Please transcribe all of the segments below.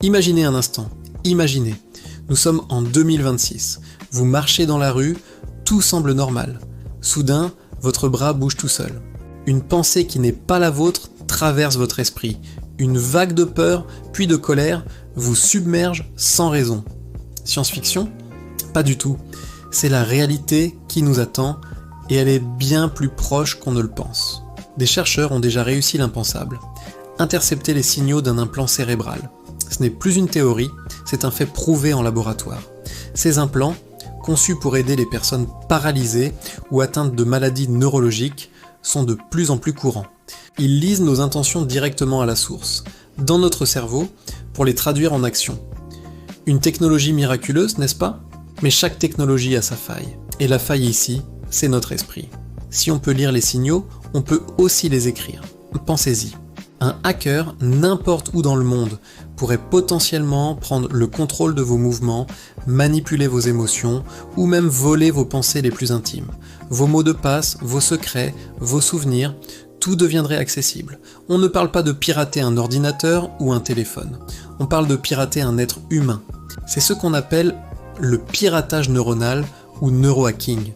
Imaginez un instant, imaginez. Nous sommes en 2026. Vous marchez dans la rue, tout semble normal. Soudain, votre bras bouge tout seul. Une pensée qui n'est pas la vôtre traverse votre esprit. Une vague de peur, puis de colère, vous submerge sans raison. Science-fiction ? Pas du tout. C'est la réalité qui nous attend, et elle est bien plus proche qu'on ne le pense. Des chercheurs ont déjà réussi l'impensable. Intercepter les signaux d'un implant cérébral. Ce n'est plus une théorie, c'est un fait prouvé en laboratoire. Ces implants, conçus pour aider les personnes paralysées ou atteintes de maladies neurologiques, sont de plus en plus courants. Ils lisent nos intentions directement à la source, dans notre cerveau, pour les traduire en action. Une technologie miraculeuse, n'est-ce pas ? Mais chaque technologie a sa faille. Et la faille ici, c'est notre esprit. Si on peut lire les signaux, on peut aussi les écrire. Pensez-y. Un hacker, n'importe où dans le monde, pourrait potentiellement prendre le contrôle de vos mouvements, manipuler vos émotions, ou même voler vos pensées les plus intimes. Vos mots de passe, vos secrets, vos souvenirs, tout deviendrait accessible. On ne parle pas de pirater un ordinateur ou un téléphone. On parle de pirater un être humain. C'est ce qu'on appelle le piratage neuronal ou neurohacking.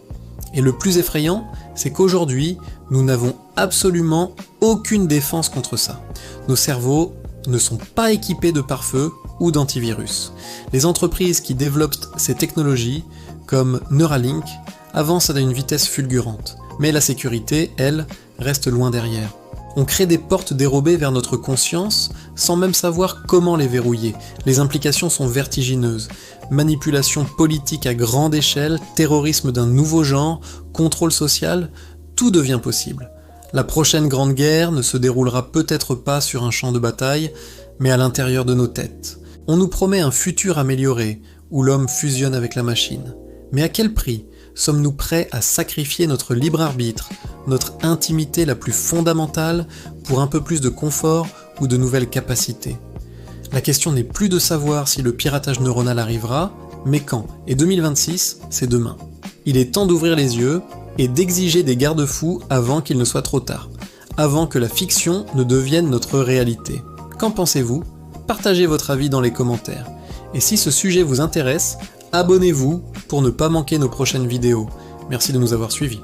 Et le plus effrayant, c'est qu'aujourd'hui, nous n'avons absolument aucune défense contre ça. Nos cerveaux ne sont pas équipés de pare-feu ou d'antivirus. Les entreprises qui développent ces technologies, comme Neuralink, avancent à une vitesse fulgurante. Mais la sécurité, elle, reste loin derrière. On crée des portes dérobées vers notre conscience sans même savoir comment les verrouiller. Les implications sont vertigineuses. Manipulation politique à grande échelle, terrorisme d'un nouveau genre, contrôle social, tout devient possible. La prochaine grande guerre ne se déroulera peut-être pas sur un champ de bataille, mais à l'intérieur de nos têtes. On nous promet un futur amélioré, où l'homme fusionne avec la machine. Mais à quel prix sommes-nous prêts à sacrifier notre libre arbitre, notre intimité la plus fondamentale, pour un peu plus de confort ou de nouvelles capacités ? La question n'est plus de savoir si le piratage neuronal arrivera, mais quand. Et 2026, c'est demain. Il est temps d'ouvrir les yeux et d'exiger des garde-fous avant qu'il ne soit trop tard, avant que la fiction ne devienne notre réalité. Qu'en pensez-vous ? Partagez votre avis dans les commentaires. Et si ce sujet vous intéresse, abonnez-vous pour ne pas manquer nos prochaines vidéos. Merci de nous avoir suivis.